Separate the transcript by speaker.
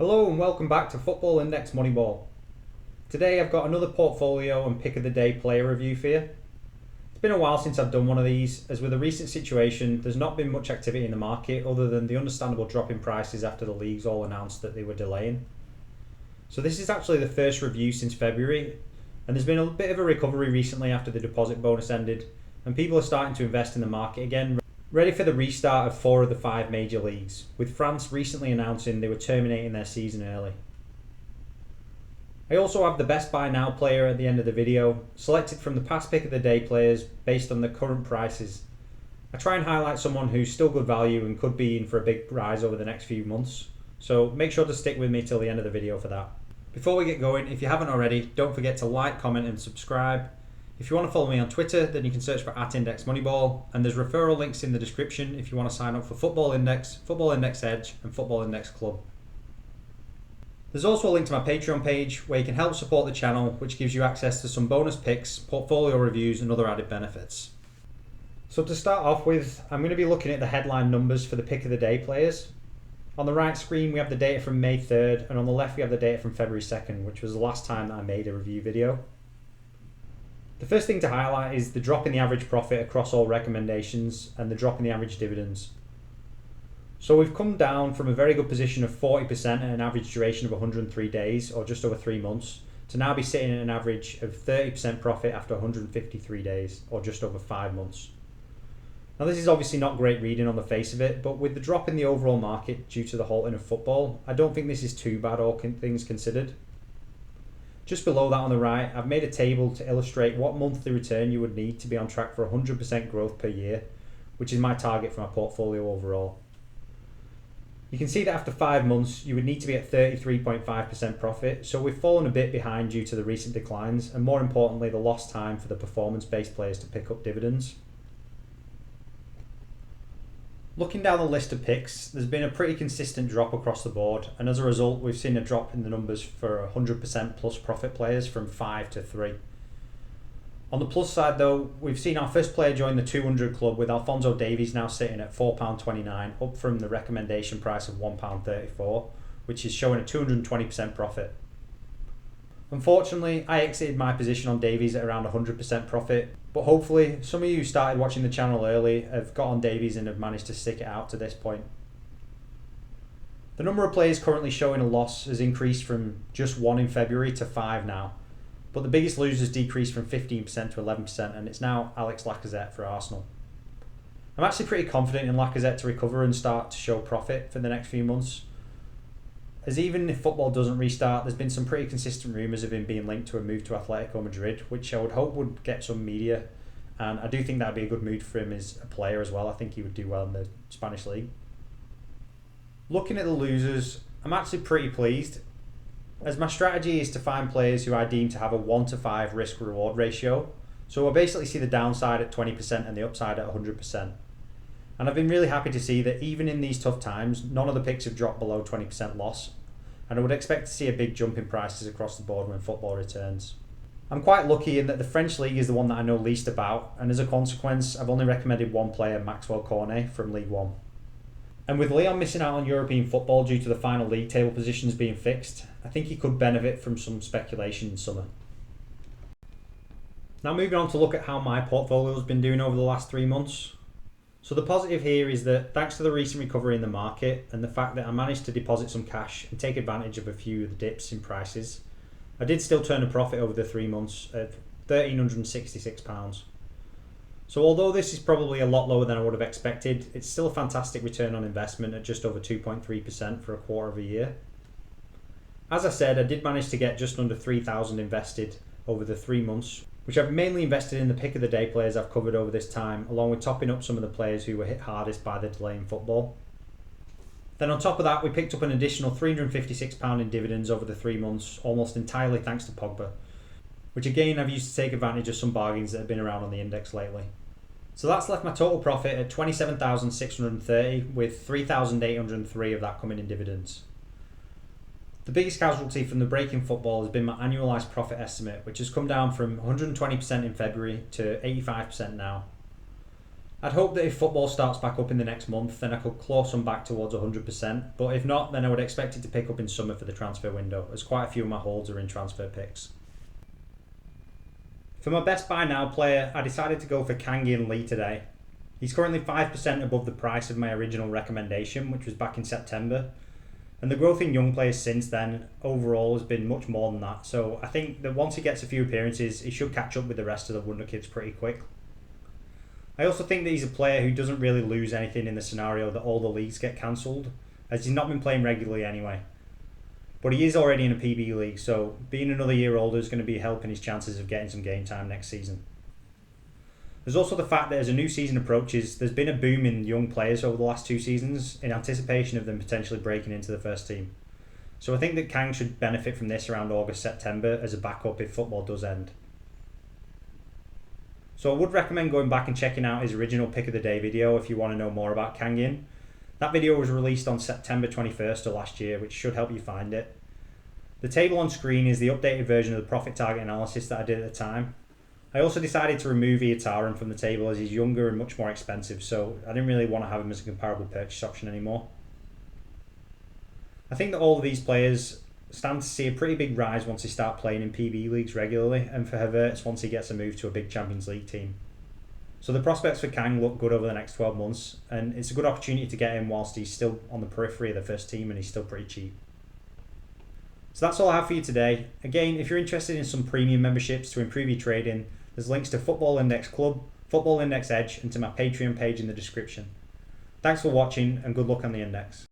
Speaker 1: Hello and welcome back to Football Index Moneyball. Today I've got another portfolio and pick of the day player review for you. It's been a while since I've done one of these, as with the recent situation there's not been much activity in the market other than the understandable drop in prices after the leagues all announced that they were delaying. So this is actually the first review since February, and there's been a bit of a recovery recently after the deposit bonus ended, and people are starting to invest in the market again, ready for the restart of 4 of the 5 major leagues, with France recently announcing they were terminating their season early. I also have the best buy now player at the end of the video, selected from the past pick of the day players based on the current prices. I try and highlight someone who's still good value and could be in for a big rise over the next few months, so make sure to stick with me till the end of the video for that. Before we get going, if you haven't already, don't forget to like, comment and subscribe. If you want to follow me on Twitter, then you can search for @IndexMoneyball, and there's referral links in the description if you want to sign up for Football Index, Football Index Edge and Football Index Club. There's also a link to my Patreon page where you can help support the channel, which gives you access to some bonus picks, portfolio reviews and other added benefits. So to start off with, I'm going to be looking at the headline numbers for the pick of the day players. On the right screen we have the data from May 3rd, and on the left we have the data from February 2nd, which was the last time that I made a review video. The first thing to highlight is the drop in the average profit across all recommendations and the drop in the average dividends. So we've come down from a very good position of 40% at an average duration of 103 days, or just over 3 months, to now be sitting at an average of 30% profit after 153 days, or just over 5 months. Now this is obviously not great reading on the face of it, but with the drop in the overall market due to the halting of football, I don't think this is too bad, all things considered. Just below that on the right, I've made a table to illustrate what monthly return you would need to be on track for 100% growth per year, which is my target for my portfolio overall. You can see that after 5 months, you would need to be at 33.5% profit, so we've fallen a bit behind due to the recent declines, and more importantly, the lost time for the performance-based players to pick up dividends. Looking down the list of picks, there's been a pretty consistent drop across the board, and as a result we've seen a drop in the numbers for 100% plus profit players from 5 to 3. On the plus side though, we've seen our first player join the 200 club, with Alphonso Davies now sitting at £4.29, up from the recommendation price of £1.34, which is showing a 220% profit. Unfortunately, I exited my position on Davies at around 100% profit, but hopefully some of you who started watching the channel early have got on Davies and have managed to stick it out to this point. The number of players currently showing a loss has increased from just 1 in February to 5 now, but the biggest losers decreased from 15% to 11%, and it's now Alex Lacazette for Arsenal. I'm actually pretty confident in Lacazette to recover and start to show profit for the next few months, as even if football doesn't restart, there's been some pretty consistent rumours of him being linked to a move to Atletico Madrid, which I would hope would get some media, and I do think that would be a good move for him as a player as well. I think he would do well in the Spanish league. Looking at the losers, I'm actually pretty pleased, as my strategy is to find players who I deem to have a 1 to 5 risk reward ratio, so I basically see the downside at 20% and the upside at 100%. And I've been really happy to see that even in these tough times, none of the picks have dropped below 20% loss, and I would expect to see a big jump in prices across the board when football returns. I'm quite lucky in that the French league is the one that I know least about, and as a consequence I've only recommended one player, Maxwell Cornet from League 1. And with Lyon missing out on European football due to the final league table positions being fixed, I think he could benefit from some speculation in summer. Now moving on to look at how my portfolio has been doing over the last 3 months. So the positive here is that thanks to the recent recovery in the market and the fact that I managed to deposit some cash and take advantage of a few of the dips in prices, I did still turn a profit over the 3 months of £1,366. So although this is probably a lot lower than I would have expected, it's still a fantastic return on investment at just over 2.3% for a quarter of a year. As I said, I did manage to get just under 3,000 invested over the 3 months, which I've mainly invested in the pick of the day players I've covered over this time, along with topping up some of the players who were hit hardest by the delay in football. Then on top of that, we picked up an additional £356 in dividends over the 3 months, almost entirely thanks to Pogba, which again I've used to take advantage of some bargains that have been around on the index lately. So that's left my total profit at £27,630, with £3,803 of that coming in dividends. The biggest casualty from the break in football has been my annualised profit estimate, which has come down from 120% in February to 85% now. I'd hope that if football starts back up in the next month, then I could claw some back towards 100%, but if not, then I would expect it to pick up in summer for the transfer window, as quite a few of my holds are in transfer picks. For my best buy now player, I decided to go for Kang-In Lee today. He's currently 5% above the price of my original recommendation, which was back in September, and the growth in young players since then overall has been much more than that, so I think that once he gets a few appearances, he should catch up with the rest of the Wonder Kids pretty quick. I also think that he's a player who doesn't really lose anything in the scenario that all the leagues get cancelled, as he's not been playing regularly anyway. But he is already in a PB league, so being another year older is going to be helping his chances of getting some game time next season. There's also the fact that as a new season approaches, there's been a boom in young players over the last 2 seasons in anticipation of them potentially breaking into the first team. So I think that Kang should benefit from this around August, September as a backup if football does end. So I would recommend going back and checking out his original pick of the day video if you want to know more about Kang-In. That video was released on September 21st of last year, which should help you find it. The table on screen is the updated version of the profit target analysis that I did at the time. I also decided to remove Iataran from the table as he's younger and much more expensive, so I didn't really want to have him as a comparable purchase option anymore. I think that all of these players stand to see a pretty big rise once they start playing in PB leagues regularly, and for Havertz once he gets a move to a big Champions League team. So the prospects for Kang look good over the next 12 months, and it's a good opportunity to get him whilst he's still on the periphery of the first team and he's still pretty cheap. So that's all I have for you today. Again, if you're interested in some premium memberships to improve your trading, there's links to Football Index Club, Football Index Edge, and to my Patreon page in the description. Thanks for watching, and good luck on the index.